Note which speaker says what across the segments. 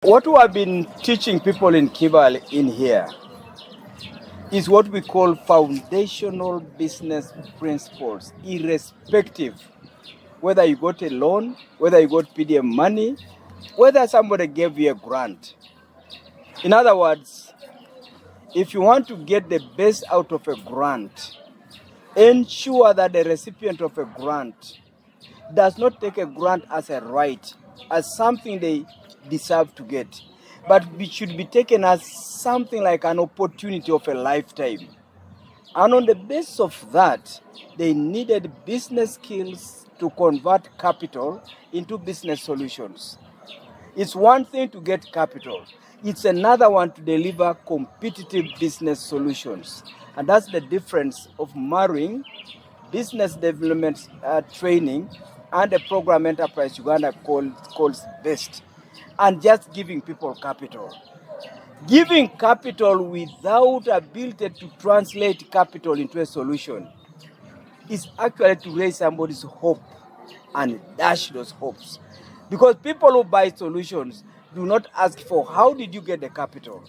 Speaker 1: What we have been teaching people in Kibaale in here is what we call foundational business principles, irrespective whether you got a loan, whether you got PDM money, whether somebody gave you a grant. In other words, if you want to get the best out of a grant, ensure that the recipient of a grant does not take a grant as a right, as something they deserve to get, but it should be taken as something like an opportunity of a lifetime. And on the basis of that, they needed business skills to convert capital into business solutions. It's one thing to get capital. It's another one to deliver competitive business solutions. And that's the difference of marrying business development training and a program Enterprise Uganda calls BEST, and just giving people capital. Giving capital without ability to translate capital into a solution is actually to raise somebody's hope and dash those hopes. Because people who buy solutions do not ask for how did you get the capital.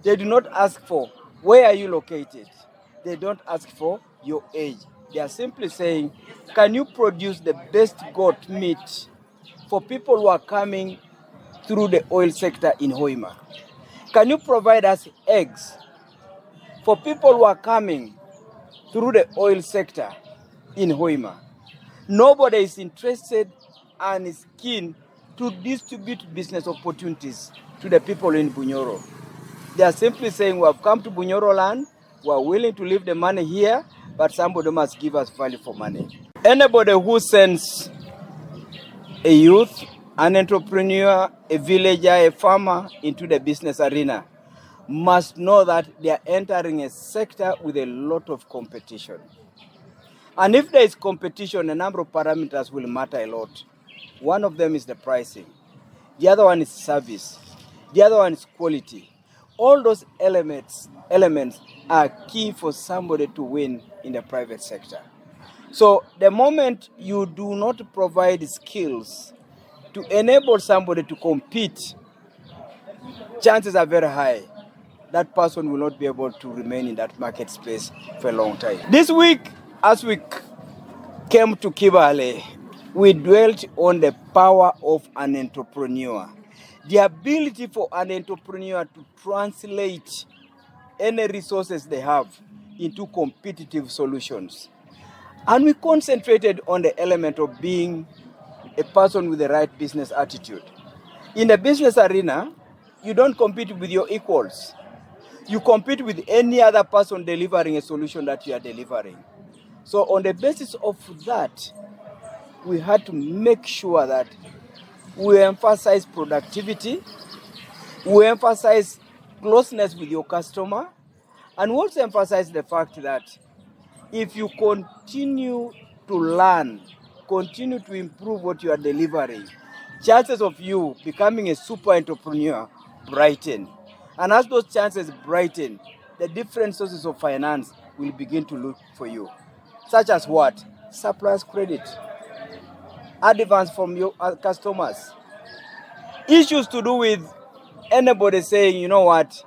Speaker 1: They do not ask for where are you located. They don't ask for your age. They are simply saying, can you produce the best goat meat for people who are coming through the oil sector in Hoima? Can you provide us eggs for people who are coming through the oil sector in Hoima? Nobody is interested and is keen to distribute business opportunities to the people in Bunyoro. They are simply saying, we have come to Bunyoro land, we are willing to leave the money here, but somebody must give us value for money. Anybody who sends a youth, an entrepreneur, a villager, a farmer into the business arena must know that they are entering a sector with a lot of competition. And if there is competition, a number of parameters will matter a lot. One of them is the pricing. The other one is service. The other one is quality. All those elements are key for somebody to win in the private sector. So the moment you do not provide skills to enable somebody to compete, chances are very high that person will not be able to remain in that market space for a long time. This week, as we came to Kibaale, we dwelt on the power of an entrepreneur. The ability for an entrepreneur to translate any resources they have into competitive solutions. And we concentrated on the element of being a person with the right business attitude. In the business arena, you don't compete with your equals. You compete with any other person delivering a solution that you are delivering. So on the basis of that, we had to make sure that we emphasize productivity, we emphasize closeness with your customer, and we also emphasize the fact that if you continue to learn, continue to improve what you are delivering, chances of you becoming a super entrepreneur brighten. And as those chances brighten, the different sources of finance will begin to look for you. Such as what? Suppliers credit, advance from your customers. Issues to do with anybody saying, you know what,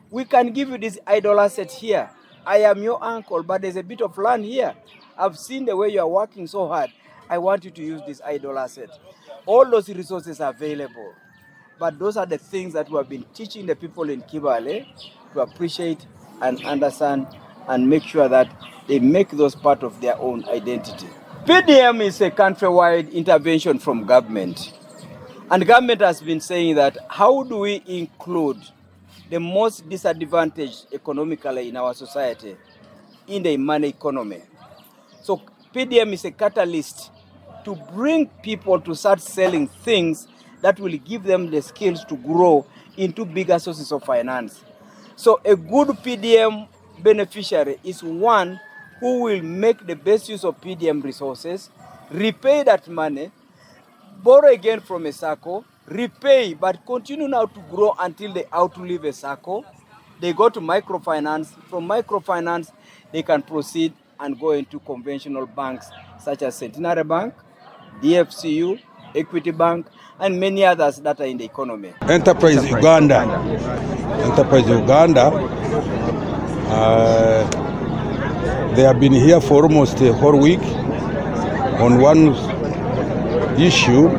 Speaker 1: we can give you this idle asset here. I am your uncle, but there's a bit of land here. I've seen the way you are working so hard. I want you to use this idle asset. All those resources are available. But those are the things that we have been teaching the people in Kibaale to appreciate and understand and make sure that they make those part of their own identity. PDM is a countrywide intervention from government. And government has been saying that how do we include the most disadvantaged economically in our society in the money economy? So PDM is a catalyst to bring people to start selling things that will give them the skills to grow into bigger sources of finance. So a good PDM beneficiary is one who will make the best use of PDM resources, repay that money, borrow again from a circle, repay, but continue now to grow until they outlive a circle. They go to microfinance. From microfinance, they can proceed and go into conventional banks such as Centenary Bank, DFCU, Equity Bank, and many others that are in the economy.
Speaker 2: Enterprise Uganda. Enterprise Uganda. They have been here for almost a whole week on one issue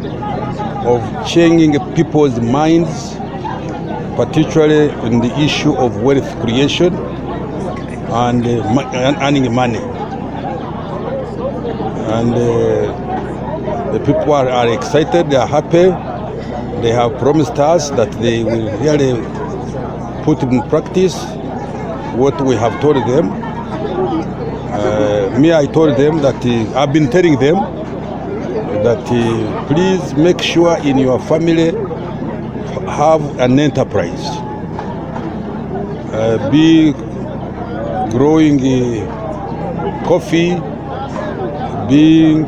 Speaker 2: of changing people's minds, particularly in the issue of wealth creation and earning money. And the people are excited, they are happy. They have promised us that they will really put in practice what we have told them. I told them that I've been telling them that please make sure in your family have an enterprise. Be growing coffee, being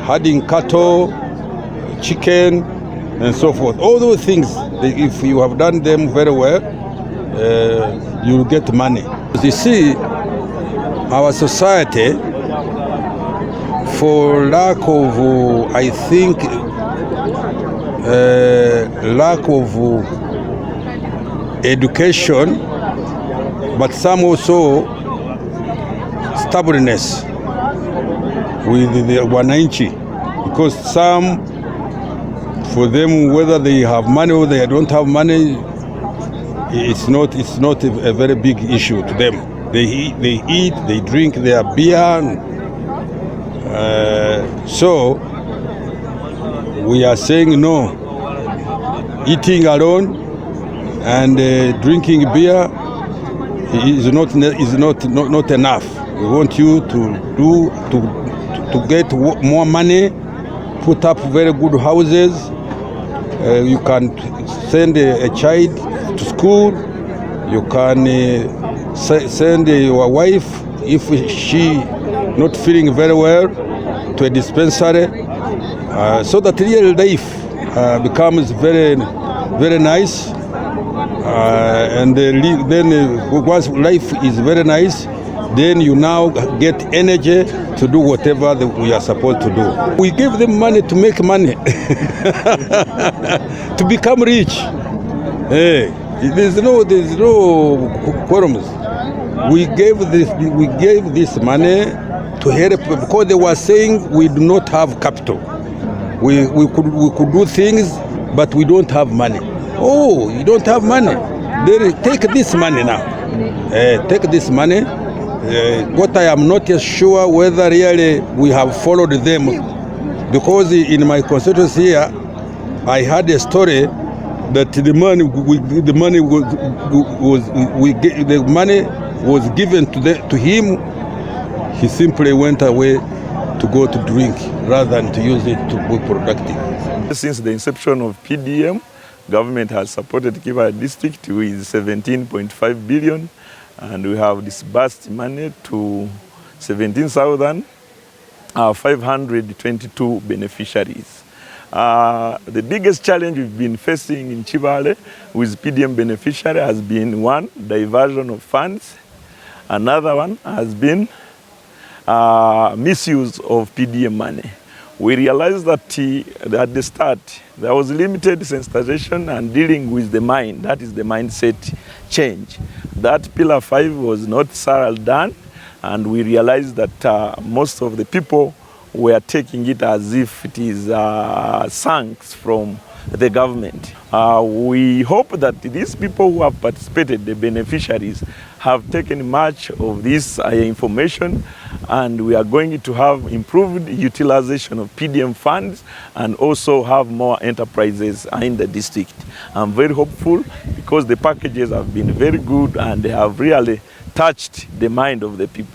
Speaker 2: herding cattle, chicken, and so forth. All those things, if you have done them very well, you'll get money. You see, our society, for lack of, I think, lack of education, but some also stubbornness with the wananchi, because some, for them, whether they have money or they don't have money, it's not a very big issue to them. They eat, they drink their beer. So we are saying no. Eating alone and drinking beer is not enough. We want you to get more money, put up very good houses. You can send a child to school. You can send your wife, if she not feeling very well, to a dispensary, so that real life becomes very, very nice. And then once life is very nice, then you now get energy to do whatever we are supposed to do. We give them money to make money, to become rich. Hey, there's no quorums. We gave this money to help, because they were saying we do not have capital. We could do things, but we don't have money. Oh, you don't have money? Then take this money now. Take this money. What I am not sure whether really we have followed them, because in my constituency here, I had a story that the money was given to him. He simply went away to go to drink rather than to use it to be productive.
Speaker 3: Since the inception of PDM, government has supported Kibaale District with 17.5 billion, and we have disbursed money to 17,522 beneficiaries. The biggest challenge we've been facing in Kibaale with PDM beneficiary has been, one, diversion of funds. Another one has been misuse of PDM money. We realized that at the start, there was limited sensitization and dealing with the mind. That is the mindset change. That Pillar 5 was not thoroughly done, and we realized that most of the people were taking it as if it is thanks from the government. We hope that these people who have participated, the beneficiaries, have taken much of this information, and we are going to have improved utilization of PDM funds and also have more enterprises in the district. I'm very hopeful because the packages have been very good and they have really touched the mind of the people.